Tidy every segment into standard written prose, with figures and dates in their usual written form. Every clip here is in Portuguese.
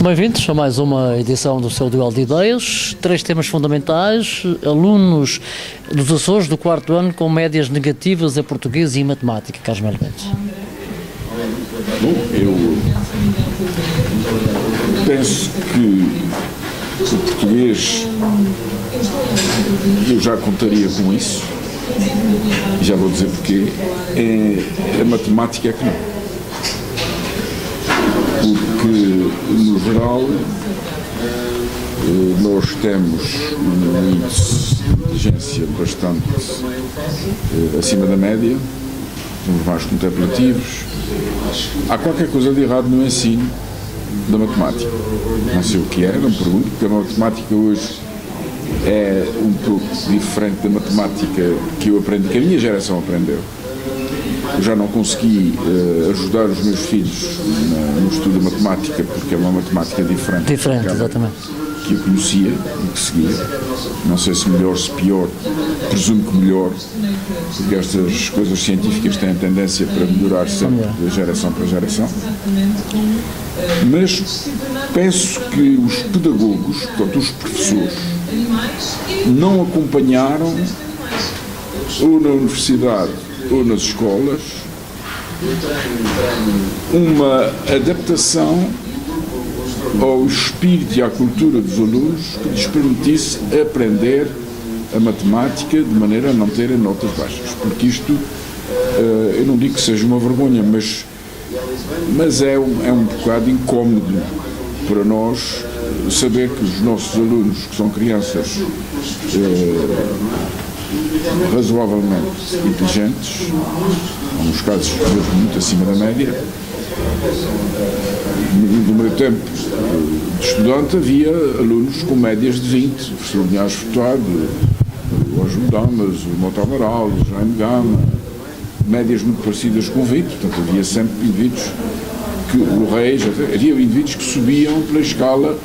Bem-vindos a mais uma edição do seu Duelo de Ideias. 3 temas fundamentais. Alunos dos Açores do 4º ano com médias negativas em português e matemática. Carlos Melo Mendes. Bom, eu penso que o português, eu já contaria com isso, e já vou dizer porque, a matemática é que não. Porque, no geral, nós temos um índice de inteligência bastante acima da média, somos mais contemplativos. Há qualquer coisa de errado no ensino da matemática. Não sei o que é, não pergunto, porque a matemática hoje é um pouco diferente da matemática que eu aprendi, que a minha geração aprendeu. Eu já não consegui ajudar os meus filhos no estudo da matemática, porque é uma matemática diferente Exatamente. Que eu conhecia e que seguia. Não sei se melhor, se pior, presumo que melhor, porque estas coisas científicas têm tendência para melhorar sempre de geração para geração. Mas penso que os pedagogos, portanto os professores, não acompanharam, ou na universidade ou nas escolas, uma adaptação ao espírito e à cultura dos alunos que lhes permitisse aprender a matemática de maneira a não terem notas baixas. Porque isto, eu não digo que seja uma vergonha, mas é um bocado incómodo para nós saber que os nossos alunos, que são crianças razoavelmente inteligentes, em alguns casos muito acima da média. No meu tempo de estudante havia alunos com médias de 20, o professor Linhares Furtado, o Ângelo Damas, o Mota Amaral, o Jaime Gama, médias muito parecidas com 20, portanto havia sempre indivíduos que o Reis, havia indivíduos que subiam pela escala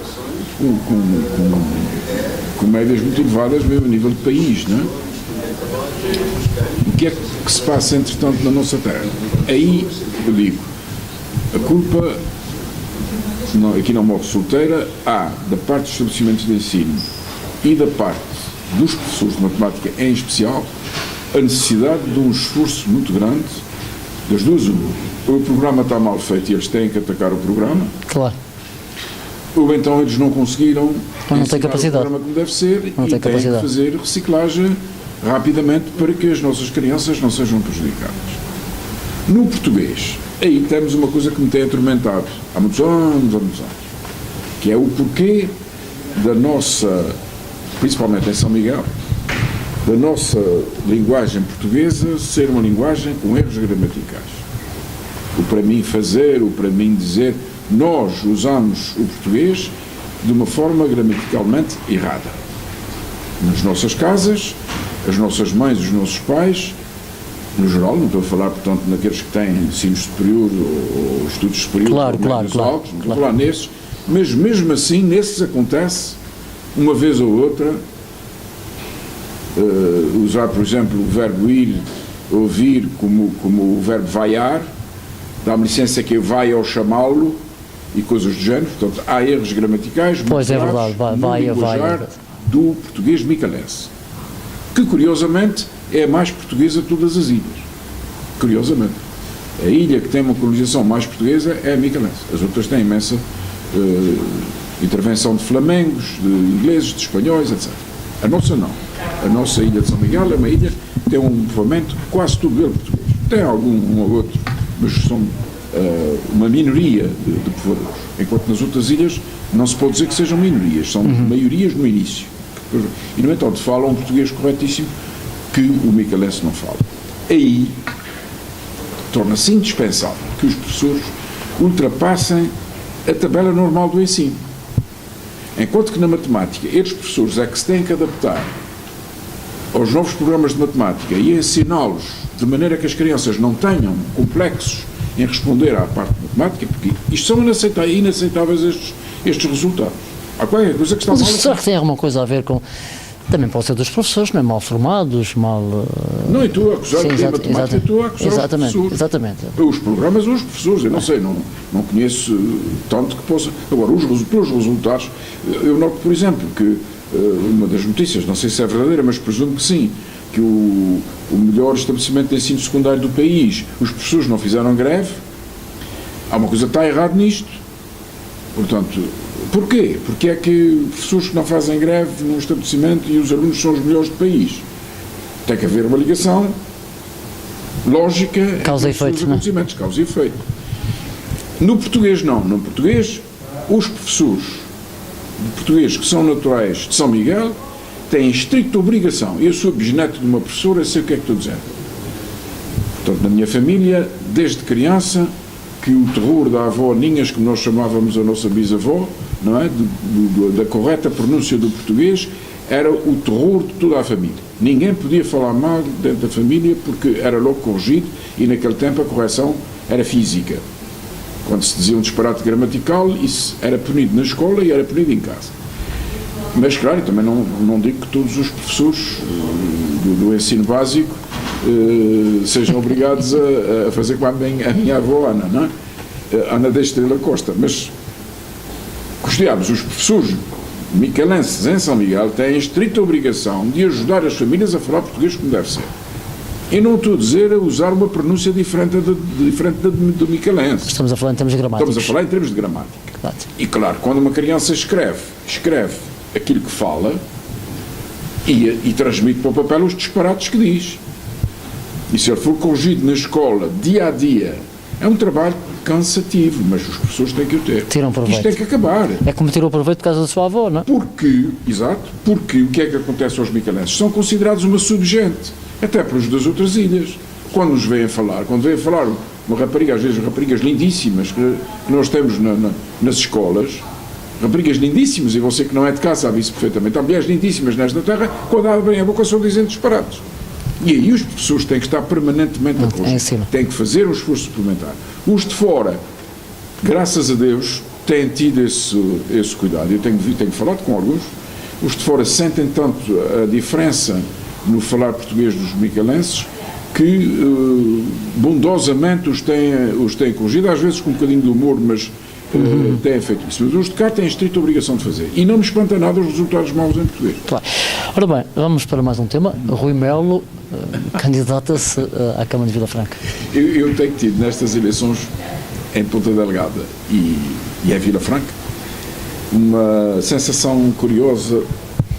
com médias muito elevadas mesmo a nível de país, não é? O que é que se passa, entretanto, na nossa terra? Aí, eu digo, a culpa, aqui não morre solteira, há, da parte dos estabelecimentos de ensino e da parte dos professores de matemática em especial, a necessidade de um esforço muito grande das duas. Ou o programa está mal feito e eles têm que atacar o programa. Claro. Ou então eles não conseguiram não tem capacidade. O programa como deve ser não e tem têm que fazer reciclagem rapidamente para que as nossas crianças não sejam prejudicadas. No português, aí temos uma coisa que me tem atormentado há muitos anos, que é o porquê da nossa, principalmente em São Miguel, da nossa linguagem portuguesa ser uma linguagem com erros gramaticais. O para mim fazer, o para mim dizer, nós usamos o português de uma forma gramaticalmente errada. Nas nossas casas, as nossas mães, os nossos pais, no geral, não estou a falar, portanto, naqueles que têm ensino superior ou estudos superiores, claro, altos, não estou a falar nesses, mas mesmo assim, nesses acontece, uma vez ou outra, usar, por exemplo, o verbo ir ou vir como o verbo vaiar, dá-me licença que eu vai ao chamá-lo e coisas do género, portanto, há erros gramaticais pois é verdade, vai do português micalense, que curiosamente é a mais portuguesa de todas as ilhas. Curiosamente. A ilha que tem uma colonização mais portuguesa é a micalense. As outras têm imensa intervenção de flamengos, de ingleses, de espanhóis, etc. A nossa não. A nossa ilha de São Miguel é uma ilha que tem um povoamento quase todo ele português. Tem algum um ou outro, mas são uma minoria de povoadores. Enquanto nas outras ilhas não se pode dizer que sejam minorias, são maiorias no início. E, no entanto, falam um português corretíssimo que o micalense não fala. Aí torna-se indispensável que os professores ultrapassem a tabela normal do ensino. Enquanto que na matemática, estes professores é que se têm que adaptar aos novos programas de matemática e ensiná-los de maneira que as crianças não tenham complexos em responder à parte matemática, porque isto são inaceitáveis estes resultados. Há qualquer coisa que está mal. Será que tem alguma coisa a ver com Também pode ser dos professores, não é? Mal formados, mal... Não, e tu a acusar de matemática, tu a acusar os professores. Exatamente. Os programas os professores, eu não sei, não conheço tanto que possa... Agora, pelos resultados, eu noto, por exemplo, que uma das notícias, não sei se é verdadeira, mas presumo que sim, que o melhor estabelecimento de ensino secundário do país, os professores não fizeram greve. Há uma coisa que está errada nisto. Portanto, porquê? Porque é que professores que não fazem greve num estabelecimento e os alunos são os melhores do país? Tem que haver uma ligação lógica causa e efeito, acontecimentos, causa e efeito. No português não. No português, os professores de português que são naturais de São Miguel têm estrita obrigação. Eu sou bisneto de uma professora, sei o que é que estou dizendo. Portanto, na minha família, desde criança, que o terror da avó Ninhas, como nós chamávamos a nossa bisavó, não é? Da correta pronúncia do português, era o terror de toda a família. Ninguém podia falar mal dentro da família porque era logo corrigido e naquele tempo a correção era física. Quando se dizia um disparate gramatical, isso era punido na escola e era punido em casa. Mas, claro, também não digo que todos os professores do ensino básico sejam obrigados a fazer como a minha avó Ana, não é? Ana da Estrela Costa. Mas, custeados, os professores micalenses em São Miguel têm a estrita obrigação de ajudar as famílias a falar português como deve ser. E não estou a dizer a usar uma pronúncia diferente do micalense. Estamos a falar em termos de gramática. Estamos a falar em termos de gramática. Claro. E, claro, quando uma criança escreve aquilo que fala e transmite para o papel os disparates que diz. E se ele for corrigido na escola, dia a dia, é um trabalho cansativo, mas os professores têm que o ter. Tiram proveito. Isto tem que acabar. É como tirou proveito por causa da sua avó, não é? Porque o que é que acontece aos micalenses? São considerados uma subgente, até pelos das outras ilhas. Quando nos vêm falar uma rapariga, às vezes raparigas lindíssimas que nós temos nas escolas, raparigas lindíssimas, e você que não é de cá sabe isso perfeitamente, há mulheres lindíssimas nesta terra, quando abrem a boca só dizem disparados. E aí os professores têm que estar permanentemente a corrigir, têm que fazer um esforço suplementar. Os de fora, graças a Deus, têm tido esse cuidado. Eu tenho falado com alguns. Os de fora sentem tanto a diferença no falar português dos micalenses que bondosamente os têm corrigido, às vezes com um bocadinho de humor, mas têm feito isso. Mas os de cá têm a estrita obrigação de fazer. E não me espanta nada os resultados maus em português. Claro. Ora bem, vamos para mais um tema. Rui Melo candidata-se à Câmara de Vila Franca. Eu tenho tido nestas eleições em Ponta Delgada e em Vila Franca uma sensação curiosa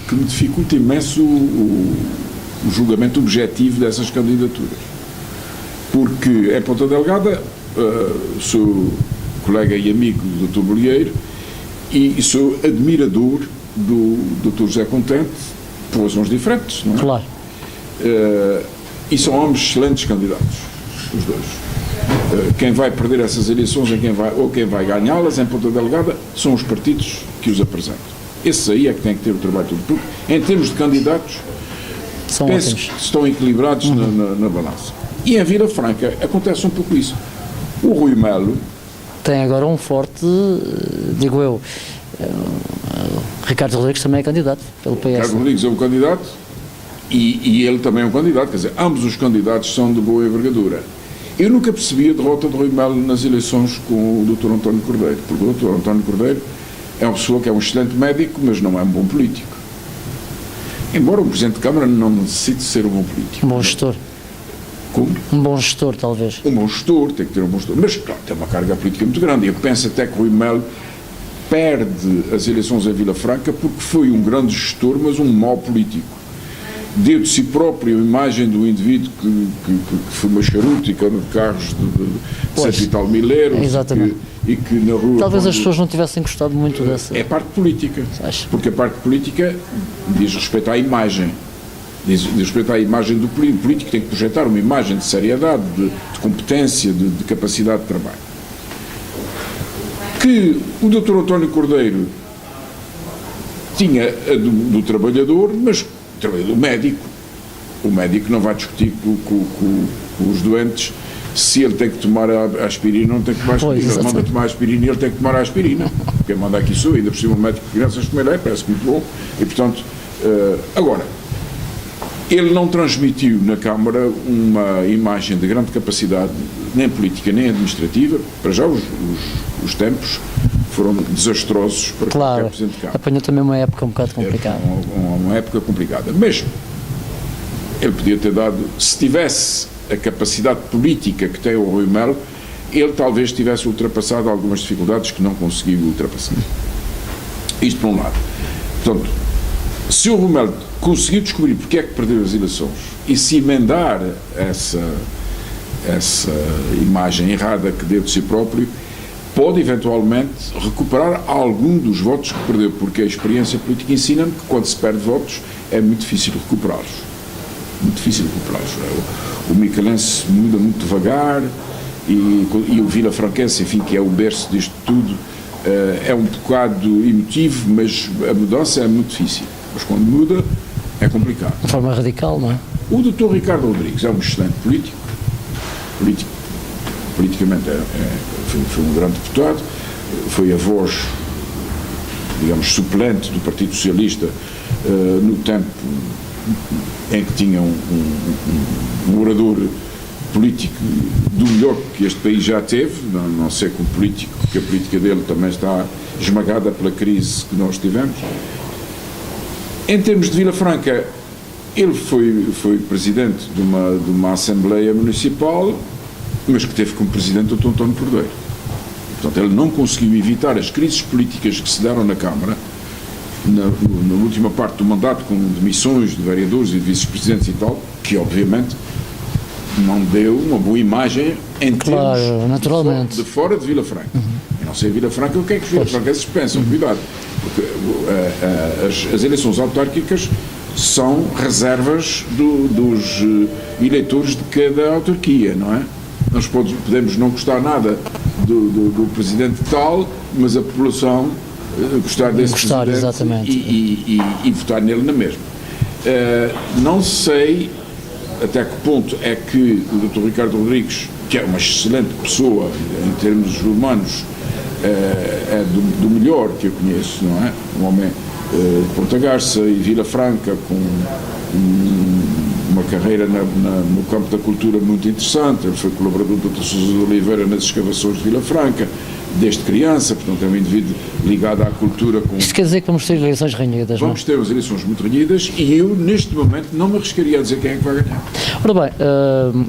que me dificulta imenso o julgamento objetivo dessas candidaturas. Porque em Ponta Delgada sou colega e amigo do Dr. Bolieiro e sou admirador do Dr. José Contente por razões diferentes, não é? Claro. E são ambos excelentes candidatos, os dois. Quem vai perder essas eleições ou quem vai ganhá-las em Ponta Delgada são os partidos que os apresentam. Esses aí é que têm que ter o trabalho todo. Porque, em termos de candidatos, penso que estão equilibrados na balança. E em Vila Franca acontece um pouco isso. O Rui Melo tem agora um forte, digo eu, Ricardo Rodrigues também é candidato pelo PS. Ricardo Rodrigues é um candidato e ele também é um candidato, quer dizer, ambos os candidatos são de boa envergadura. Eu nunca percebi a derrota de Rui Melo nas eleições com o Dr. António Cordeiro, porque o Dr. António Cordeiro é uma pessoa que é um excelente médico, mas não é um bom político. Embora o Presidente de Câmara não necessite ser um bom político. Um bom gestor. Como? Um bom gestor, talvez. Um bom gestor, tem que ter um bom gestor. Mas, claro, tem uma carga política muito grande. Eu penso até que Rui Melo perde as eleições em Vila Franca porque foi um grande gestor, mas um mau político. Deu de si próprio a imagem do indivíduo que fuma charuto e que anda de carros de 100 e tal mil euros. Exatamente. E que na rua... Talvez as pessoas não tivessem gostado muito dessa... É parte política. Porque a parte política diz respeito à imagem. Diz respeito à imagem do político. O político tem que projetar uma imagem de seriedade, de competência, de capacidade de trabalho. Que o Dr. António Cordeiro tinha a do trabalhador, mas o trabalhador médico. O médico não vai discutir com os doentes se ele tem que tomar a aspirina ou não tem que tomar a aspirina. Ele manda tomar a aspirina e ele tem que tomar a aspirina. Quem manda aqui sou, ainda por cima o médico de crianças comer parece muito bom. E, portanto, Agora, ele não transmitiu na Câmara uma imagem de grande capacidade, nem política nem administrativa. Para já os tempos foram desastrosos para qualquer Presidente de Câmara. Apanhou também uma época um bocado complicada. Uma época complicada. Mas ele podia ter dado, se tivesse a capacidade política que tem o Rui Melo, ele talvez tivesse ultrapassado algumas dificuldades que não conseguiu ultrapassar. Isto por um lado. Portanto, se o Rui Melo conseguir descobrir porque é que perdeu as eleições e se emendar essa imagem errada que deu de si próprio, pode eventualmente recuperar algum dos votos que perdeu, porque a experiência política ensina-me que quando se perde votos é muito difícil recuperá-los. Muito difícil recuperá-los. O micalense muda muito devagar e o vilafranquense, enfim, que é o berço disto tudo, é um bocado emotivo, mas a mudança é muito difícil. Mas quando muda, é complicado. De forma radical, não é? O Dr. Ricardo Rodrigues é um excelente político. Politicamente foi um grande deputado, foi a voz, digamos, suplente do Partido Socialista no tempo em que tinha um orador político do melhor que este país já teve, não sei como político, porque a política dele também está esmagada pela crise que nós tivemos. Em termos de Vila Franca, ele foi presidente de uma Assembleia Municipal, mas que teve como presidente o Dr. António Cordeiro. Portanto, ele não conseguiu evitar as crises políticas que se deram na Câmara, na última parte do mandato, com demissões de vereadores e de vice-presidentes e tal, que obviamente não deu uma boa imagem em termos naturalmente. De fora de Vila Franca. Eu não sei Vila Franca o que é que os vilafranquenses pensam, cuidado, porque as eleições autárquicas são reservas dos eleitores de cada autarquia, não é? Nós podemos não gostar nada do presidente tal, mas a população gostar desse presidente exatamente. E votar nele na mesma. Não sei até que ponto é que o Dr. Ricardo Rodrigues, que é uma excelente pessoa em termos humanos, é do melhor que eu conheço, não é? Um homem de Ponta Garça e Vila Franca, com uma carreira no campo da cultura muito interessante. Ele foi colaborador do Dr. Sousa de Oliveira nas escavações de Vila Franca, desde criança, portanto é um indivíduo ligado à cultura. Isto quer dizer que vamos ter eleições renhidas, não é? Vamos ter as eleições muito renhidas e eu, neste momento, não me arriscaria a dizer quem é que vai ganhar. Ora bem,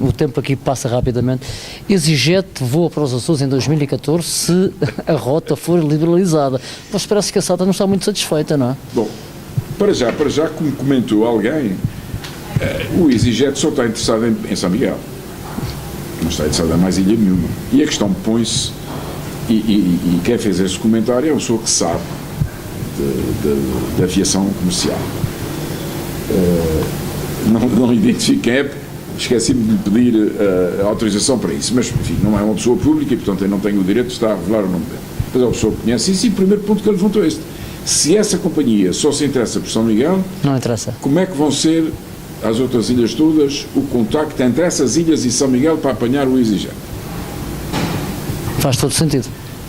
o tempo aqui passa rapidamente. EasyJet voa para os Açores em 2014 se a rota for liberalizada. Mas parece que a SATA não está muito satisfeita, não é? Bom, para já, como comentou alguém, o EasyJet só está interessado em São Miguel. Não está interessado em mais ilha nenhuma. E a questão põe-se, e quem fez esse comentário é uma pessoa que sabe de aviação comercial. Não identifico quem é, esqueci-me de lhe pedir autorização para isso, mas enfim, não é uma pessoa pública e portanto eu não tenho o direito de estar a revelar o nome dele. Mas é uma pessoa que conhece isso e o primeiro ponto que ele levantou é este. Se essa companhia só se interessa por São Miguel, não interessa. Como é que vão ser as outras ilhas todas o contacto entre essas ilhas e São Miguel para apanhar o EasyJet? Faz todo sentido.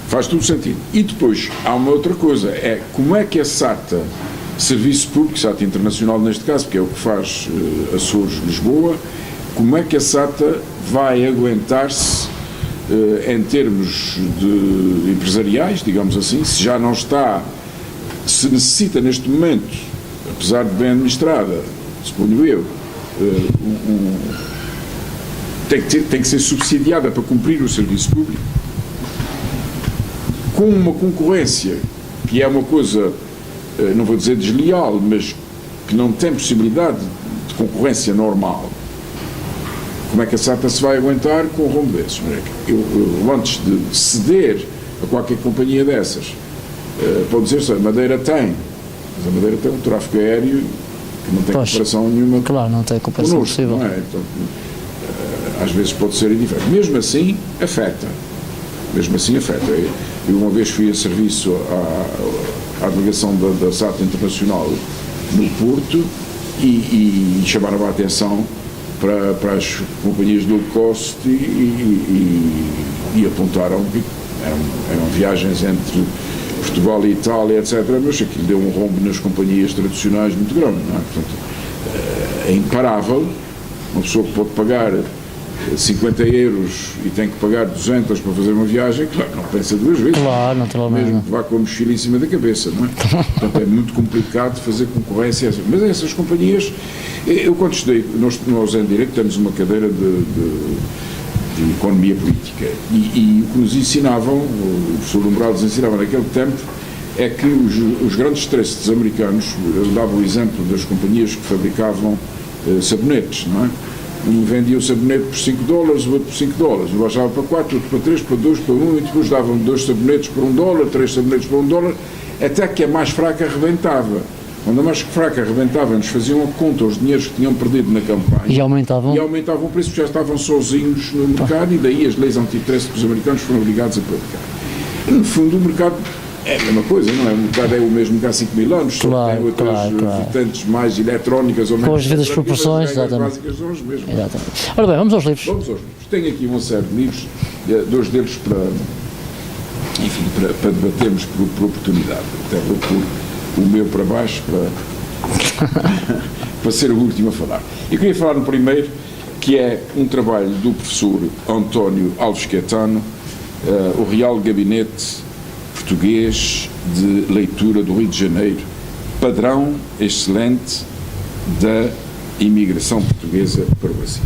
Faz todo sentido. E depois, há uma outra coisa, é como é que a SATA, Serviço Público, SATA Internacional neste caso, porque é o que faz Açores-Lisboa, como é que a SATA vai aguentar-se em termos empresariais, digamos assim, se já não está, se necessita neste momento, apesar de bem administrada, suponho eu, tem que ser subsidiada para cumprir o serviço público, com uma concorrência que é uma coisa, não vou dizer desleal, mas que não tem possibilidade de concorrência normal. Como é que a SATA se vai aguentar com um rombo desses? Eu, antes de ceder a qualquer companhia dessas, pode dizer-se, a Madeira tem, mas a Madeira tem um tráfego aéreo que não tem comparação nenhuma. Claro, não tem comparação possível. Não é? Então, às vezes pode ser indiferente. Mesmo assim, afeta. Eu uma vez fui a serviço à delegação da SATA Internacional no Porto e chamaram a atenção para as companhias low cost e apontaram que eram viagens entre Portugal e Itália, etc., mas aquilo deu um rombo nas companhias tradicionais muito grande, não é? Portanto, é imparável. Uma pessoa que pode pagar 50 euros e tem que pagar 200 para fazer uma viagem, claro, não pensa duas vezes. Claro, naturalmente. Mesmo que vá com a mochila em cima da cabeça, não é? Portanto, é muito complicado fazer concorrência. Mas essas companhias, eu quando estudei, nós em Direito temos uma cadeira de economia política e o que nos ensinavam, o professor Umbral nos ensinava naquele tempo, é que os grandes trusts americanos, eu dava o exemplo das companhias que fabricavam sabonetes, não é? Um vendia o sabonete por $5, o outro por $5, o baixava para 4, outro para 3, para 2, para 1, e depois davam 2 sabonetes por $1, 3 sabonetes por $1, até que a mais fraca arrebentava. Quando a mais fraca arrebentava, nos faziam a conta os dinheiros que tinham perdido na campanha e aumentavam o preço, porque já estavam sozinhos no mercado, e daí as leis antitrust que os americanos foram obrigados a praticar. E, no fundo, o mercado é a mesma coisa, não é? O mercado é o mesmo que há 5.000 anos, só tem outras vertentes mais eletrónicas ou menos. Com as devidas proporções, exatamente. Básicas são as mesmas. Exatamente. Ora bem, vamos aos livros. Vamos aos livros. Tenho aqui uma série de livros, 2 deles para debatermos por oportunidade. Até vou pôr o meu para baixo para ser o último a falar. Eu queria falar no primeiro, que é um trabalho do professor António Alves Caetano, o Real Gabinete Português de Leitura do Rio de Janeiro, padrão excelente da imigração portuguesa para o Brasil.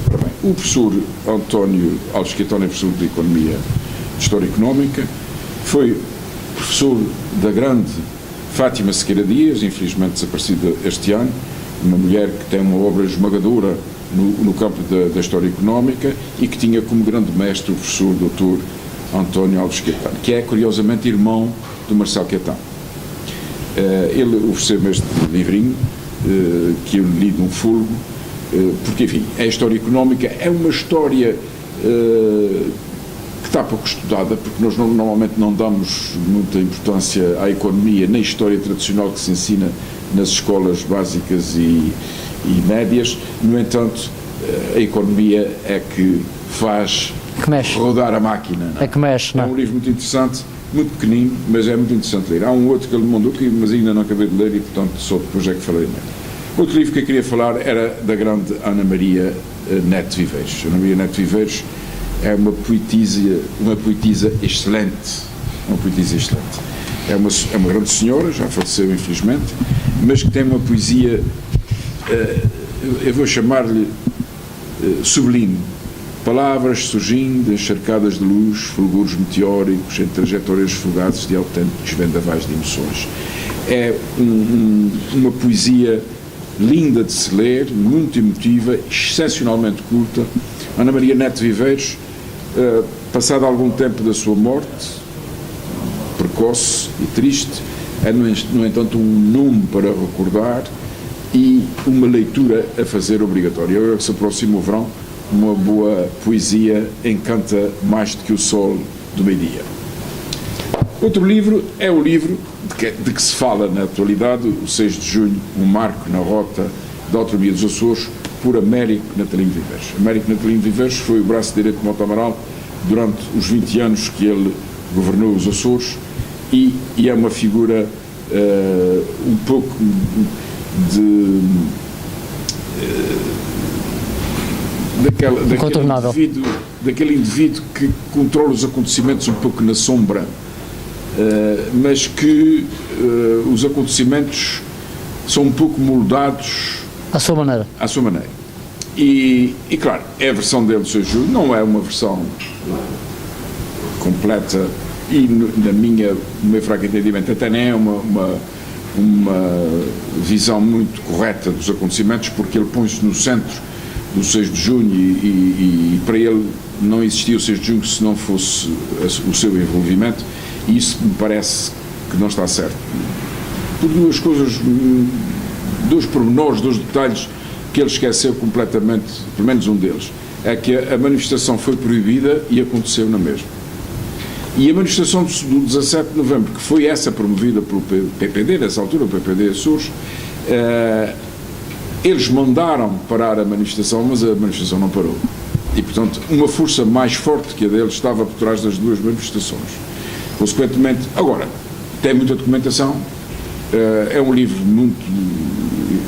Ora bem, o professor António Alves Caetano é professor de Economia e História Económica, foi professor da grande Fátima Sequeira Dias, infelizmente desaparecida este ano, uma mulher que tem uma obra esmagadora no campo da História Económica e que tinha como grande mestre o professor Dr. António Alves Caetano, que é, curiosamente, irmão do Marcelo Caetano. Ele ofereceu-me este livrinho, que eu li de um fôlego, porque, enfim, a História Económica é uma história que está pouco estudada, porque nós normalmente não damos muita importância à economia, nem história tradicional que se ensina nas escolas básicas e médias. No entanto, a economia é que faz rodar a máquina. Não é? É que mexe, não é? É um livro muito interessante, muito pequenino, mas é muito interessante ler. Há um outro que ele me mandou aqui, mas ainda não acabei de ler e, portanto, só depois é que falei nele. Outro livro que eu queria falar era da grande Ana Maria Neto Viveiros. Ana Maria Neto Viveiros é uma poetisa excelente, É uma grande senhora, já faleceu infelizmente, mas que tem uma poesia, eu vou chamar-lhe sublime. Palavras surgindo, encharcadas de luz, fulguros meteóricos, em trajetórias fugazes de autênticos vendavais de emoções. É uma poesia linda de se ler, muito emotiva, excepcionalmente culta. Ana Maria Neto Viveiros, passado algum tempo da sua morte, precoce e triste, é, no entanto, um nome para recordar e uma leitura a fazer obrigatória. Agora que se aproxima o verão, uma boa poesia encanta mais do que o sol do meio-dia. Outro livro é o livro de que se fala na atualidade, o 6 de junho, um marco na rota da autonomia dos Açores, por Américo Natalino Viveiros. Américo Natalino Viveiros foi o braço direito de Mota Amaral durante os 20 anos que ele governou os Açores e é uma figura um pouco daquele indivíduo que controla os acontecimentos um pouco na sombra, mas que os acontecimentos são um pouco moldados à sua maneira. E claro, é a versão dele do 6 de julho, não é uma versão completa e, no meu fraco entendimento, até nem é uma visão muito correta dos acontecimentos, porque ele põe-se no centro do 6 de junho e para ele não existia o 6 de junho se não fosse o seu envolvimento, e isso me parece que não está certo. Por duas coisas, dois pormenores, dois detalhes que ele esqueceu completamente, pelo menos um deles, é que a manifestação foi proibida e aconteceu na mesma. E a manifestação do 17 de novembro, que foi essa promovida pelo PPD, nessa altura, o PPD Açores, eles mandaram parar a manifestação, mas a manifestação não parou. E, portanto, uma força mais forte que a deles estava por trás das duas manifestações. consequentemente, agora, tem muita documentação, é um livro muito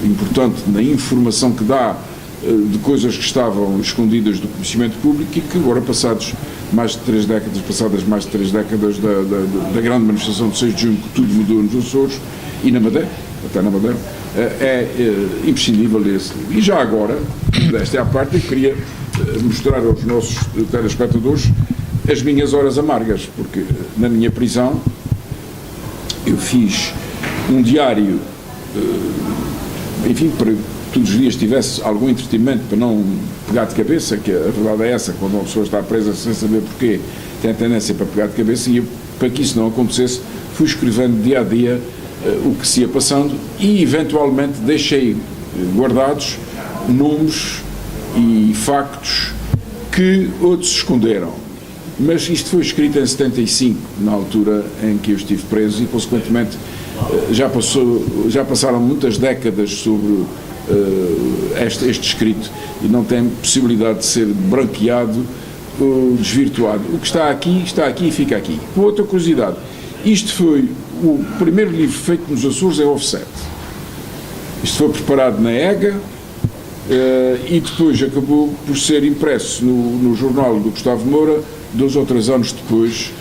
importante na informação que dá de coisas que estavam escondidas do conhecimento público e que agora, passadas mais de 3 décadas da grande manifestação de 6 de junho, que tudo mudou nos Açores e na Madeira, até na Madeira, é imprescindível ler esse livro. E já agora, desta é a parte, eu queria mostrar aos nossos telespectadores as minhas horas amargas, porque na minha prisão eu fiz um diário, enfim, para que todos os dias tivesse algum entretenimento, para não pegar de cabeça, que a verdade é essa, quando uma pessoa está presa sem saber porquê, tem a tendência para pegar de cabeça, e eu, para que isso não acontecesse, fui escrevendo dia a dia o que se ia passando e, eventualmente, deixei guardados nomes e factos que outros esconderam. Mas isto foi escrito em 75, na altura em que eu estive preso, e, consequentemente, já passaram muitas décadas sobre este escrito e não tem possibilidade de ser branqueado ou desvirtuado. O que está aqui e fica aqui. Com outra curiosidade, isto foi o primeiro livro feito nos Açores em offset. Isto foi preparado na EGA e depois acabou por ser impresso no jornal do Gustavo Moura 2 ou 3 anos depois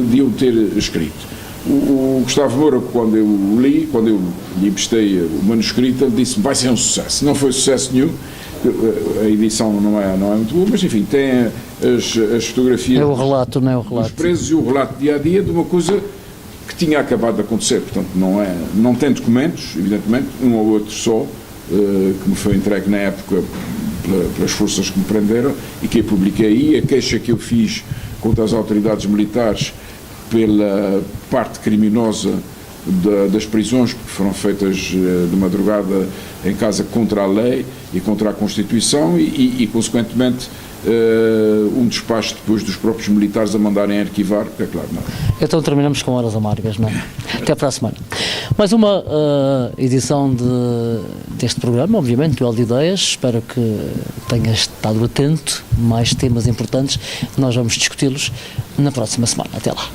de eu ter escrito. O Gustavo Moura, quando eu lhe emprestei o manuscrito, ele disse: vai ser um sucesso. Não foi sucesso nenhum, a edição não é muito boa, mas enfim, tem as fotografias. É o relato, não é o relato? Dos presos e o relato dia a dia de uma coisa que tinha acabado de acontecer. Portanto, não tem documentos, evidentemente, um ou outro só, que me foi entregue na época pelas forças que me prenderam e que eu publiquei aí. A queixa que eu fiz contra as autoridades militares pela parte criminosa das prisões, que foram feitas de madrugada em casa contra a lei e contra a Constituição e consequentemente, um despacho depois dos próprios militares a mandarem arquivar, é claro, não. Então terminamos com horas amargas, não é? Até para a semana. Mais uma edição deste programa, obviamente, Duelo de Ideias. Espero que tenhas estado atento. Mais temas importantes, nós vamos discuti-los na próxima semana. Até lá.